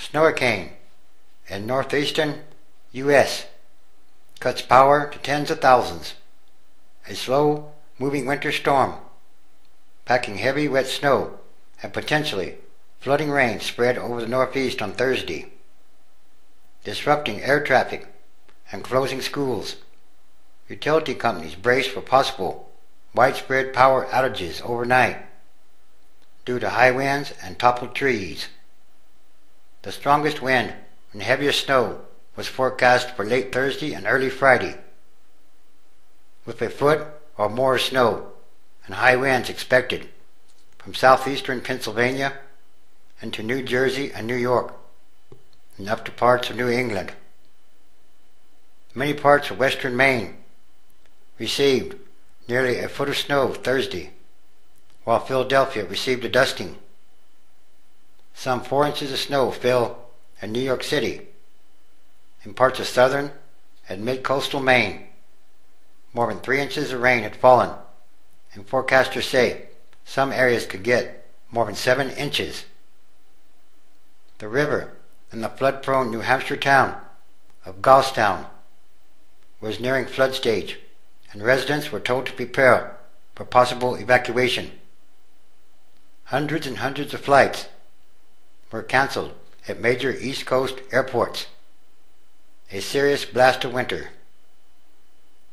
Snowicane in northeastern U.S. cuts power to tens of thousands. A slow-moving winter storm, packing heavy wet snow and potentially flooding rain spread over the northeast on Thursday, disrupting air traffic and closing schools. Utility companies brace for possible widespread power outages overnight due to high winds and toppled trees. The strongest wind and heaviest snow was forecast for late Thursday and early Friday, with a foot or more of snow and high winds expected from southeastern Pennsylvania into New Jersey and New York and up to parts of New England. Many parts of western Maine received nearly a foot of snow Thursday, while Philadelphia received a dusting. Some 4 inches of snow fell in New York City. In parts of southern and mid-coastal Maine, more than 3 inches of rain had fallen, and forecasters say some areas could get more than 7 inches. The river in the flood-prone New Hampshire town of Goffstown was nearing flood stage, and residents were told to prepare for possible evacuation. Hundreds and hundreds of flights were canceled at major East Coast airports. A serious blast of winter.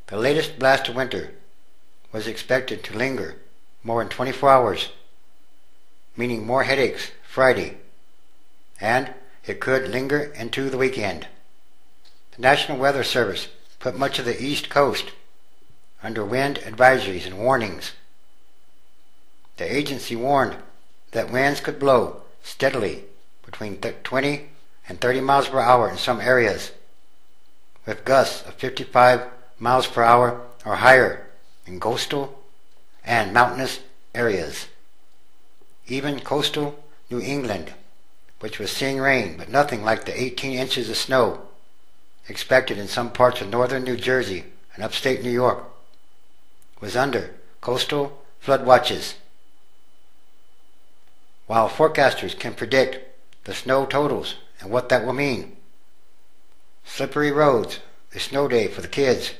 The latest blast of winter was expected to linger more than 24 hours, meaning more headaches Friday, and it could linger into the weekend. The National Weather Service put much of the East Coast under wind advisories and warnings. The agency warned that winds could blow steadily between 20 and 30 miles per hour in some areas, with gusts of 55 miles per hour or higher in coastal and mountainous areas. Even coastal New England, which was seeing rain but nothing like the 18 inches of snow expected in some parts of northern New Jersey and upstate New York, was under coastal flood watches. While forecasters can predict the snow totals and what that will mean, slippery roads, a snow day for the kids,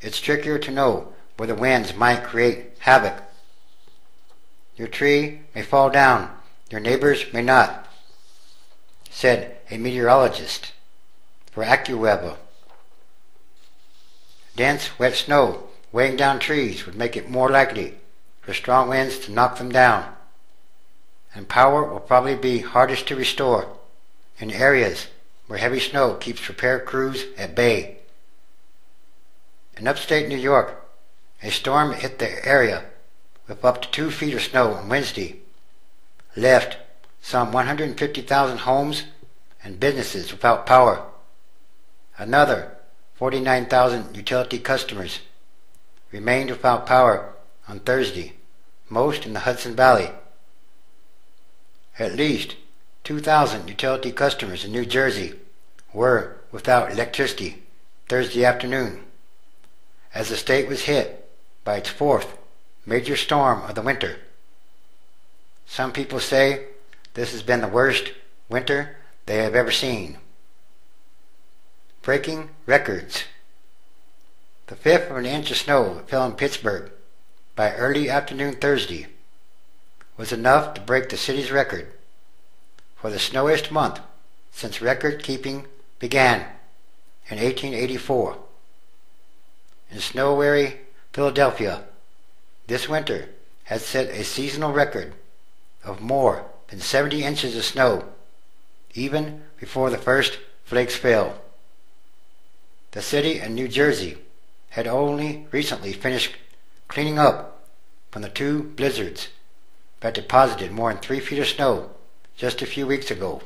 it's trickier to know where the winds might create havoc. Your tree may fall down, your neighbors may not, said a meteorologist for AccuWeather. Dense, wet snow weighing down trees would make it more likely for strong winds to knock them down, and power will probably be hardest to restore in areas where heavy snow keeps repair crews at bay. In upstate New York, a storm hit the area with up to 2 feet of snow on Wednesday, left some 150,000 homes and businesses without power. Another 49,000 utility customers remained without power on Thursday, most in the Hudson Valley. At least 2,000 utility customers in New Jersey were without electricity Thursday afternoon, as the state was hit by its 4th major storm of the winter. Some people say this has been the worst winter they have ever seen. Breaking records. The 5th of an inch of snow that fell in Pittsburgh by early afternoon Thursday was enough to break the city's record for the snowiest month since record keeping began in 1884. In snow-weary Philadelphia, this winter has set a seasonal record of more than 70 inches of snow, even before the first flakes fell. The city and New Jersey had only recently finished cleaning up from the 2 blizzards that deposited more than 3 feet of snow just a few weeks ago.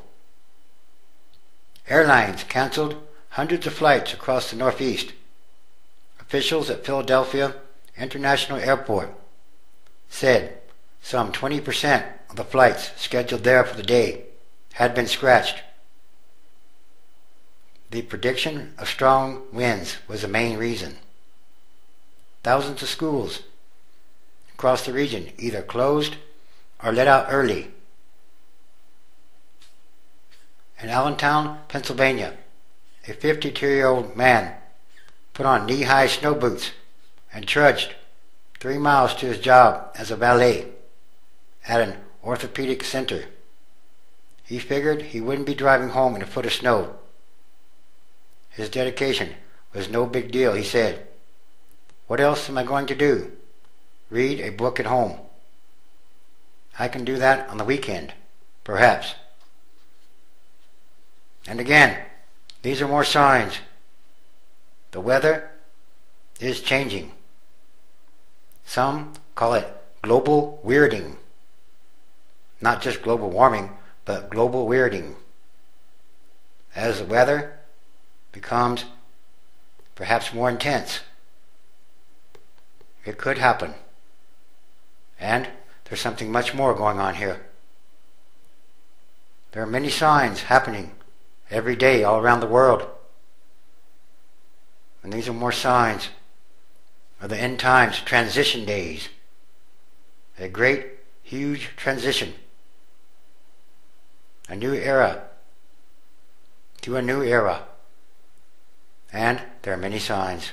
Airlines canceled hundreds of flights across the Northeast. Officials at Philadelphia International Airport said some 20% of the flights scheduled there for the day had been scratched. The prediction of strong winds was the main reason. Thousands of schools across the region either closed or let out early. In Allentown, Pennsylvania, a 52-year-old man put on knee-high snow boots and trudged 3 miles to his job as a valet at an orthopedic center. He figured he wouldn't be driving home in a foot of snow. His dedication was no big deal, he said. What else am I going to do? Read a book at home. I can do that on the weekend, perhaps. And again, these are more signs. The weather is changing. Some call it global weirding. Not just global warming, but global weirding. As the weather becomes perhaps more intense, it could happen. And there's something much more going on here. There are many signs happening every day all around the world. And these are more signs of the end times transition days. A great, huge transition. A new era to a new era. And there are many signs.